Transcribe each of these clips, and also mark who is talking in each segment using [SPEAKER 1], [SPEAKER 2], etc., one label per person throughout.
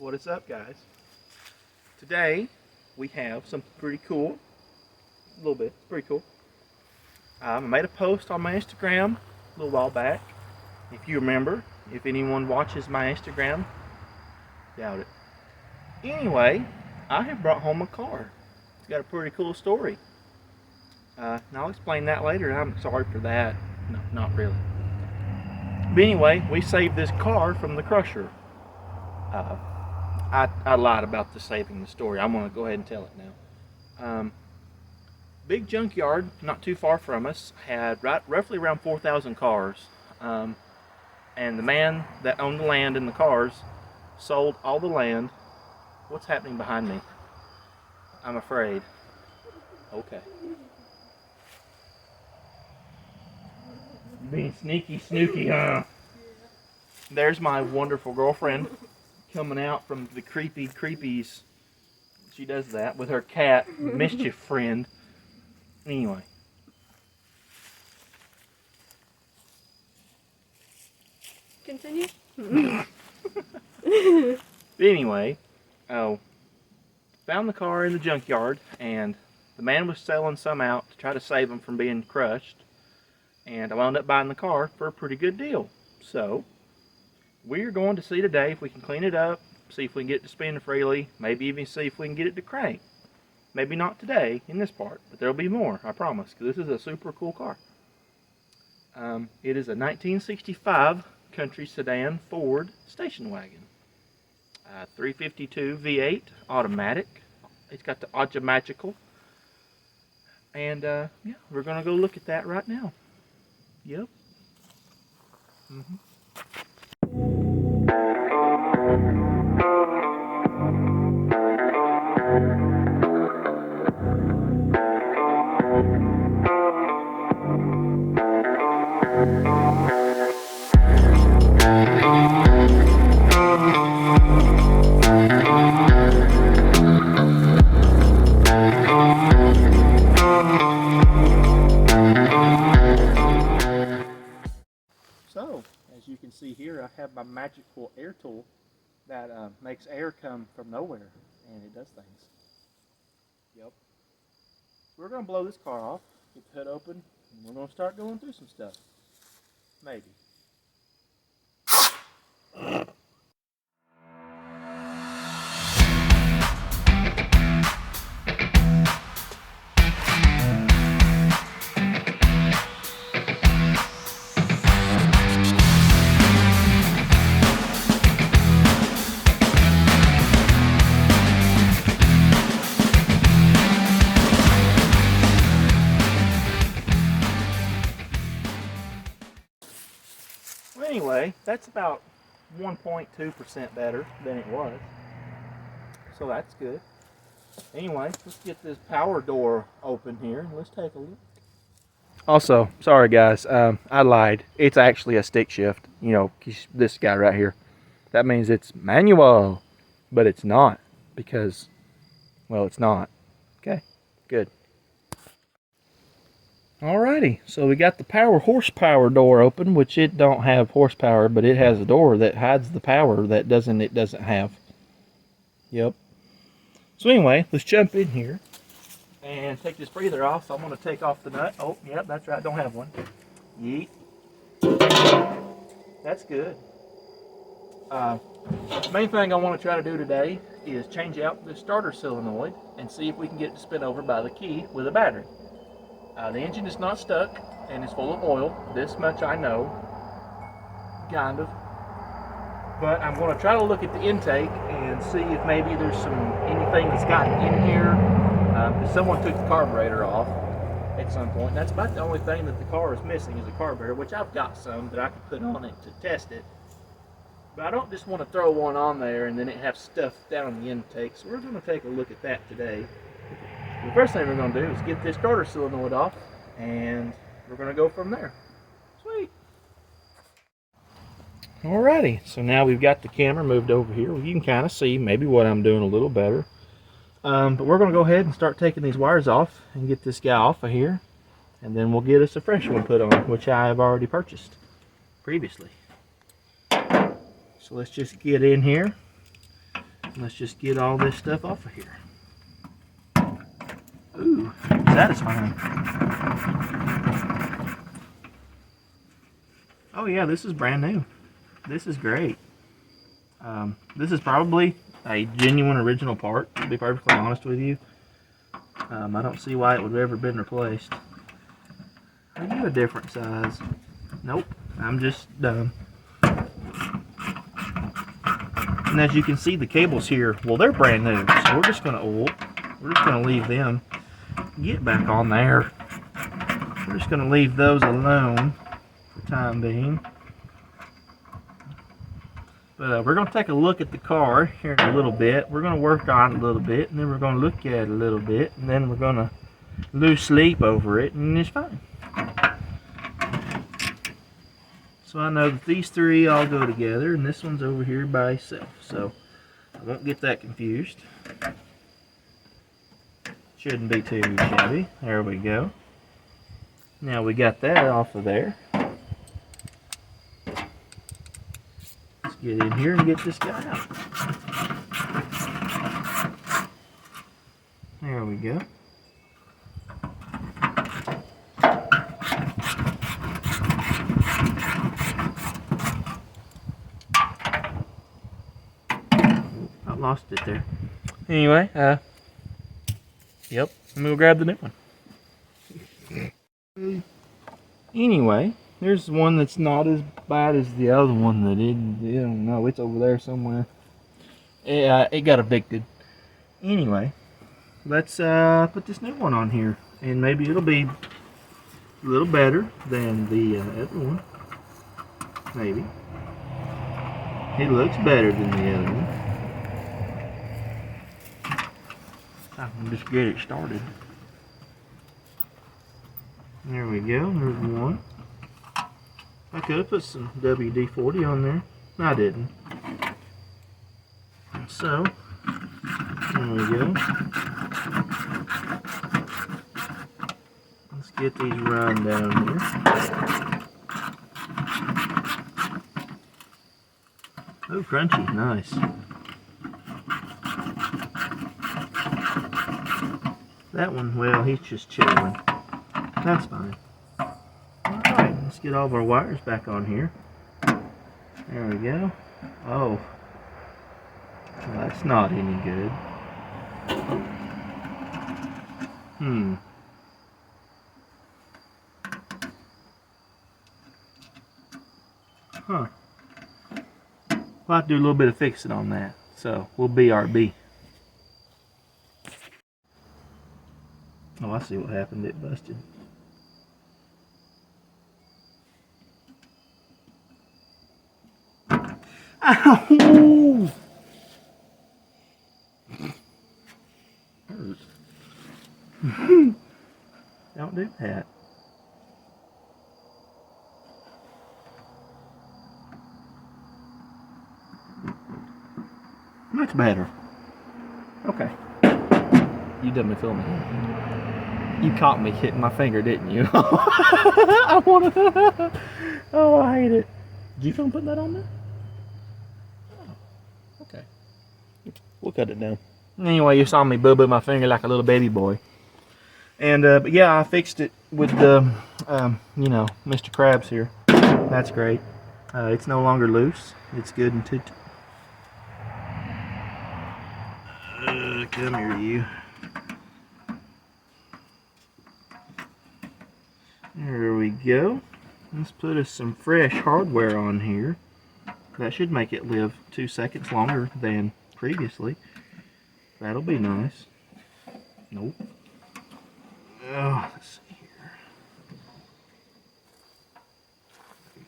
[SPEAKER 1] What is up, guys? Today we have something pretty cool. A little bit, it's pretty cool. I made a post on my Instagram a little while back. If you remember, if anyone watches my Instagram, doubt it. Anyway, I have brought home a car. It's got a pretty cool story. And I'll explain that later. I'm sorry for that. No, not really. But anyway, we saved this car from the crusher. I lied about the saving the story. I'm going to go ahead and tell it now. Big junkyard, not too far from us, had roughly around 4,000 cars. And the man that owned the land and the cars sold all the land. What's happening behind me? I'm afraid. Okay. Being sneaky snooky, huh? There's my wonderful girlfriend coming out from the creepies. She does that with her cat, mischief friend. Anyway.
[SPEAKER 2] Continue.
[SPEAKER 1] Anyway, found the car in the junkyard, and the man was selling some out to try to save them from being crushed. And I wound up buying the car for a pretty good deal. So we're going to see today if we can clean it up, see if we can get it to spin freely, maybe even see if we can get it to crank. Maybe not today in this part, but there'll be more, I promise, because this is a super cool car. It is a 1965 country sedan Ford station wagon. 352 V8 automatic. It's got the automagical. And yeah, we're going to go look at that right now. Yep. So, as you can see here, I have my magical air tool that makes air come from nowhere, and it does things. Yep. So we're going to blow this car off, get the hood open, and we're going to start going through some stuff. Maybe. Anyway, that's about 1.2% better than it was. So that's good. Anyway, let's get this power door open here. Let's take a look. Also, sorry guys, I lied. It's actually a stick shift. You know, this guy right here. That means it's manual, but it's not because, well, it's not. Okay, good. Alrighty, so we got the horsepower door open, which it don't have horsepower, but it has a door that hides the power that it doesn't have. Yep. So anyway, let's jump in here and take this breather off. So I'm going to take off the nut. Oh, yep, that's right, don't have one. Yeet. That's good. The main thing I want to try to do today is change out the starter solenoid and see if we can get it to spin over by the key with a battery. The engine is not stuck and it's full of oil. This much I know, kind of. But I'm going to try to look at the intake and see if maybe there's anything that's gotten in here. Someone took the carburetor off at some point. That's about the only thing that the car is missing is a carburetor, which I've got some that I can put on it to test it. But I don't just want to throw one on there and then it have stuff down the intake. So we're going to take a look at that today. The first thing we're going to do is get this starter solenoid off, and we're going to go from there. Sweet. Alrighty, so now we've got the camera moved over here. You can kind of see maybe what I'm doing a little better. But we're going to go ahead and start taking these wires off and get this guy off of here. And then we'll get us a fresh one put on, which I have already purchased previously. So let's just get in here let's just get all this stuff off of here. Ooh, satisfying. Oh yeah, this is brand new. This is great. This is probably a genuine original part, to be perfectly honest with you. I don't see why it would have ever been replaced. Are you a different size? Nope, I'm just dumb. And as you can see, the cables here, well, they're brand new, so we're just gonna leave them. Get back on there. We're just gonna leave those alone for the time being. But we're gonna take a look at the car here in a little bit. We're gonna work on it a little bit, and then we're gonna look at it a little bit, and then we're gonna lose sleep over it, and it's fine. So I know that these three all go together, and this one's over here by itself, so I won't get that confused. Shouldn't be too shabby. There we go. Now we got that off of there. Let's get in here and get this guy out. There we go. I lost it there. Anyway, yep, I'm gonna grab the new one. Anyway, there's one that's not as bad as the other one that I don't know, it's over there somewhere. It got evicted. Anyway, let's put this new one on here, and maybe it'll be a little better than the other one. Maybe. It looks better than the other one. I can just get it started. There we go, there's one. I could have put some WD-40 on there. I didn't. So, there we go. Let's get these run down here. Oh, crunchy, nice. That one, well, he's just chilling. That's fine. Alright, let's get all of our wires back on here. There we go. Oh. Well, that's not any good. Huh. We'll have to do a little bit of fixing on that. So, we'll BRB. Oh, I see what happened. It busted. Ow! Hurts. Don't do that. Much better. Okay. You didn't feel me. You caught me hitting my finger, didn't you? I want to. Oh, I hate it. Did you feel me putting that on there? Oh, okay. We'll cut it down. Anyway, you saw me boo-boo my finger like a little baby boy. And, but yeah, I fixed it with the, you know, Mr. Krabs here. That's great. It's no longer loose. It's good and come here, you. There we go. Let's put us some fresh hardware on here. That should make it live 2 seconds longer than previously. That'll be nice. Nope. Oh, let's see here.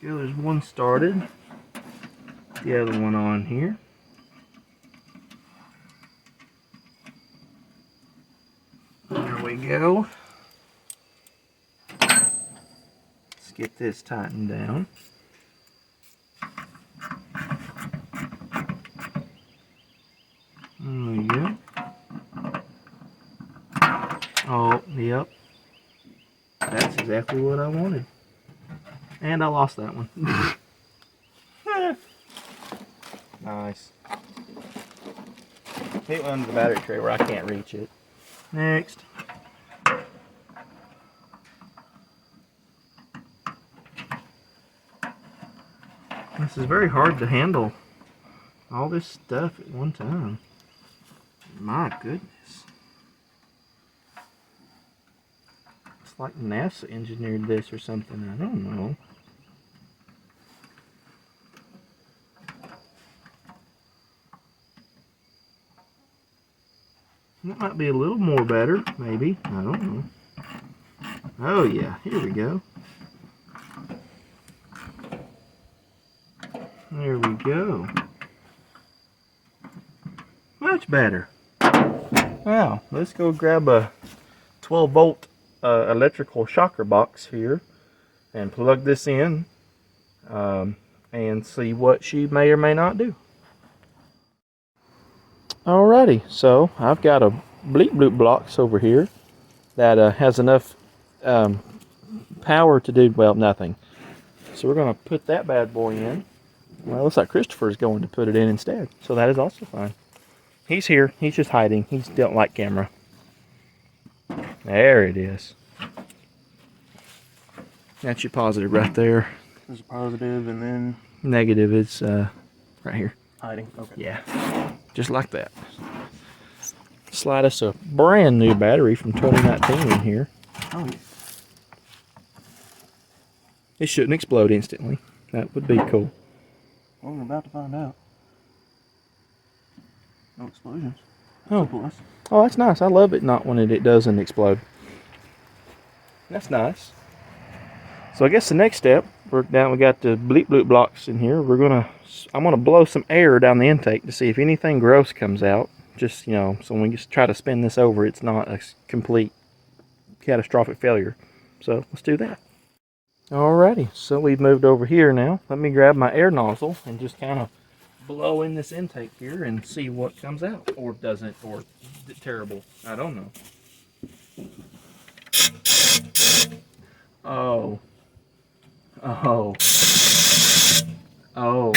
[SPEAKER 1] There we go. There's one started. The other one on here. There we go. Let's get this tightened down. There we go. Oh, yep. That's exactly what I wanted. And I lost that one. Nice. It went under the battery tray where I can't reach it. Next. This is very hard to handle. All this stuff at one time. My goodness. It's like NASA engineered this or something. I don't know. That might be a little more better, maybe. I don't know. Oh yeah, here we go. There we go. Much better. Now, let's go grab a 12 volt electrical shocker box here and plug this in and see what she may or may not do. Alrighty, so I've got a bleep bloop box over here that has enough power to do, well, nothing. So we're going to put that bad boy in. Well, it looks like Christopher's going to put it in instead, so that is also fine. He's here, he's just hiding, he don't like camera. There it is. That's your positive right there.
[SPEAKER 3] There's a positive and then
[SPEAKER 1] Negative is right here.
[SPEAKER 3] hiding. Okay.
[SPEAKER 1] Yeah, just like that. Slide us a brand new battery from 2019 in here.
[SPEAKER 3] Oh, yeah.
[SPEAKER 1] It shouldn't explode instantly. That would be cool.
[SPEAKER 3] Well, we're about to find out. No explosions.
[SPEAKER 1] Oh.
[SPEAKER 3] Plus.
[SPEAKER 1] Oh, that's nice. I love it not when it doesn't explode. That's nice. So I guess the next step, we got the bleep bloop blocks in here. I'm gonna blow some air down the intake to see if anything gross comes out. Just, so when we just try to spin this over, it's not a complete catastrophic failure. So let's do that. Alrighty, so we've moved over here now. Let me grab my air nozzle and just kind of blow in this intake here and see what comes out, or doesn't, or terrible. I don't know. Oh. Oh. Oh.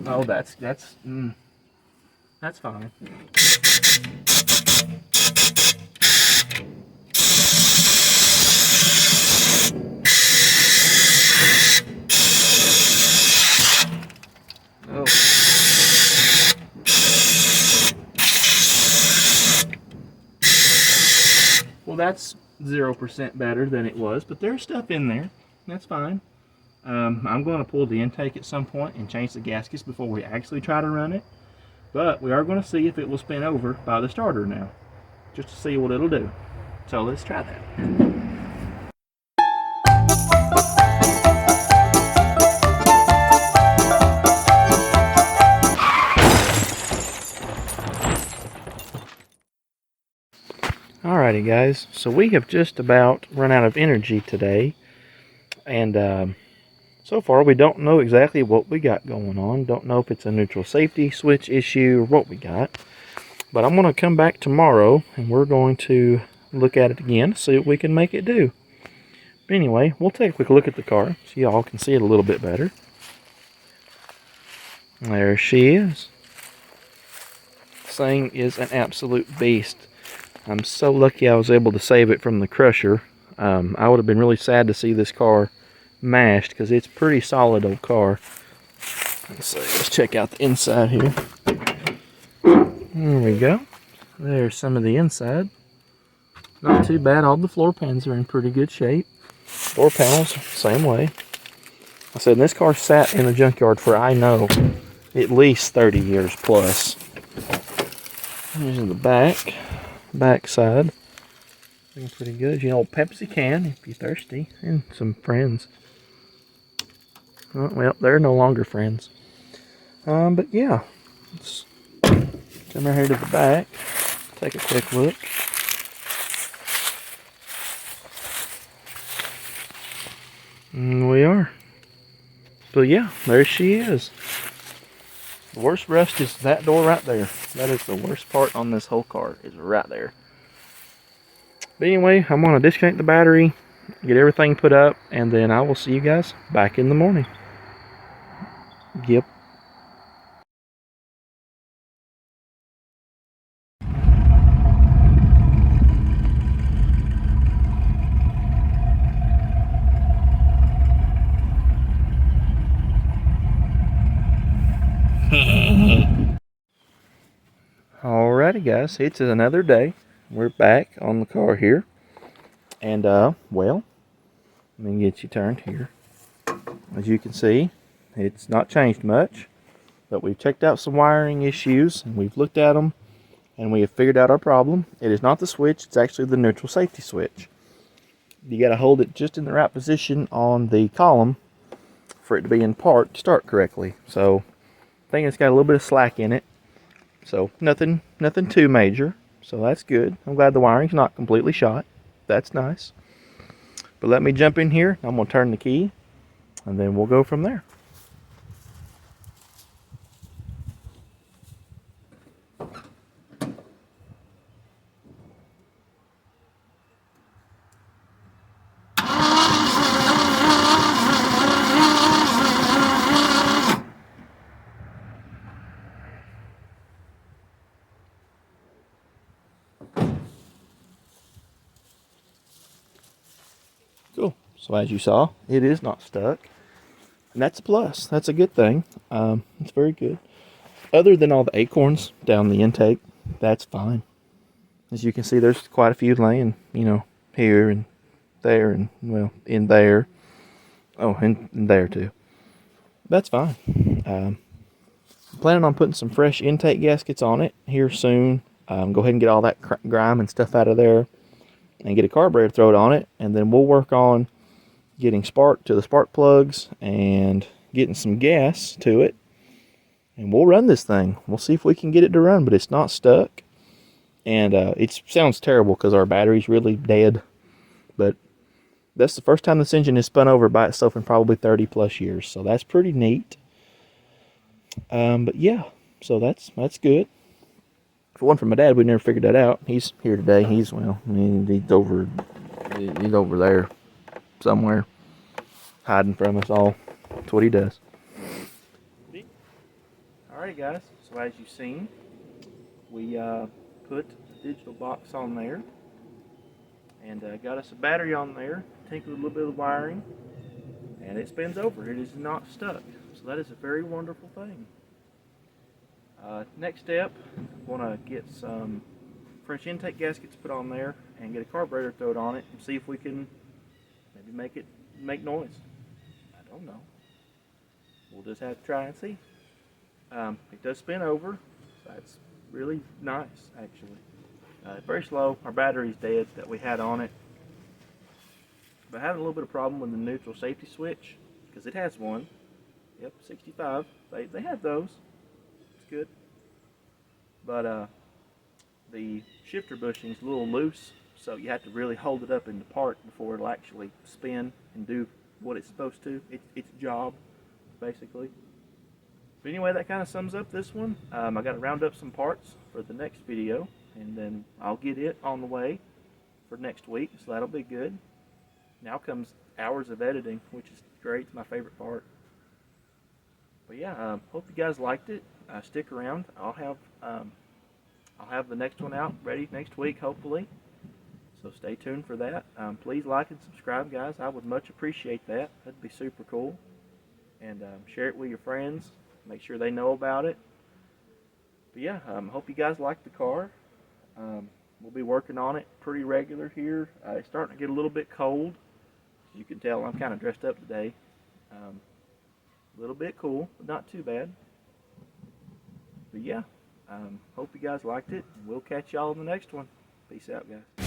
[SPEAKER 1] Oh, that's fine. Oh. Well, that's 0% better than it was, but there's stuff in there. That's fine. I'm going to pull the intake at some point and change the gaskets before we actually try to run it. But we are going to see if it will spin over by the starter now, just to see what it'll do. So let's try that. Alrighty guys, so we have just about run out of energy today, and so far we don't know exactly what we got going on. Don't know if it's a neutral safety switch issue or what we got, but I'm going to come back tomorrow and we're going to look at it again, see what we can make it do. But anyway, we'll take a quick look at the car so y'all can see it a little bit better. There she is. This thing is an absolute beast. I'm so lucky I was able to save it from the crusher. I would have been really sad to see this car mashed because it's a pretty solid old car. Let's check out the inside here. There we go. There's some of the inside. Not too bad. All the floor pans are in pretty good shape. Door panels, same way. I said this car sat in the junkyard for, I know, at least 30 years plus. Here's the back side. Looking pretty good. You know, Pepsi can if you're thirsty, and some friends. Oh, well, they're no longer friends. But yeah, let's come right here to the back. Take a quick look. And we are. So yeah, there she is. The worst rust is that door right there. That is the worst part on this whole car, is right there. But anyway, I'm going to disconnect the battery get everything put up, and then I will see you guys back in the morning. Yep. Alrighty guys, it's another day. We're back on the car here. And well, let me get you turned here. As you can see, it's not changed much, but we've checked out some wiring issues and we've looked at them and we have figured out our problem. It is not the switch, it's actually the neutral safety switch. You gotta hold it just in the right position on the column for it to be in park to start correctly. So I think it's got a little bit of slack in it. So nothing too major. So that's good. I'm glad the wiring's not completely shot. That's nice. But let me jump in here. I'm gonna turn the key and then we'll go from there. Cool. So as you saw, it is not stuck. And that's a plus. That's a good thing. It's very good. Other than all the acorns down the intake, that's fine. As you can see, there's quite a few laying, here and there and, well, in there. Oh, and there too. That's fine. I'm planning on putting some fresh intake gaskets on it here soon. Go ahead and get all that grime and stuff out of there and get a carburetor thrown on it. And then we'll work on getting spark to the spark plugs and getting some gas to it. And we'll run this thing. We'll see if we can get it to run, but it's not stuck. And it sounds terrible because our battery's really dead. But that's the first time this engine has spun over by itself in probably 30 plus years. So that's pretty neat. But yeah, so that's good. If it wasn't for my dad, we'd never figured that out. He's here today. He's over there somewhere, hiding from us all. That's what he does. Alright guys, so as you've seen, we put a digital box on there and got us a battery on there, tinkered a little bit of the wiring, and it spins over. It is not stuck. So that is a very wonderful thing. Next step, I want to get some fresh intake gaskets put on there and get a carburetor thrown on it and see if we can maybe make it make noise. I don't know. We'll just have to try and see. It does spin over. So that's really nice, actually. Very slow. Our battery's dead that we had on it. But having a little bit of problem with the neutral safety switch because it has one. Yep, 65. They have those. It's good. But the shifter bushing's a little loose, so you have to really hold it up into park before it'll actually spin and do what it's supposed to. Its job, basically. But anyway, that kind of sums up this one. I got to round up some parts for the next video, and then I'll get it on the way for next week, so that'll be good. Now comes hours of editing, which is great. It's my favorite part. But yeah, hope you guys liked it. Stick around. I'll have the next one out ready next week, hopefully. So stay tuned for that. Please like and subscribe, guys. I would much appreciate that. That'd be super cool. And share it with your friends. Make sure they know about it. But yeah, hope you guys like the car. We'll be working on it pretty regular here. It's starting to get a little bit cold. As you can tell, I'm kind of dressed up today. A little bit cool, but not too bad. But yeah, hope you guys liked it. We'll catch y'all in the next one. Peace out, guys.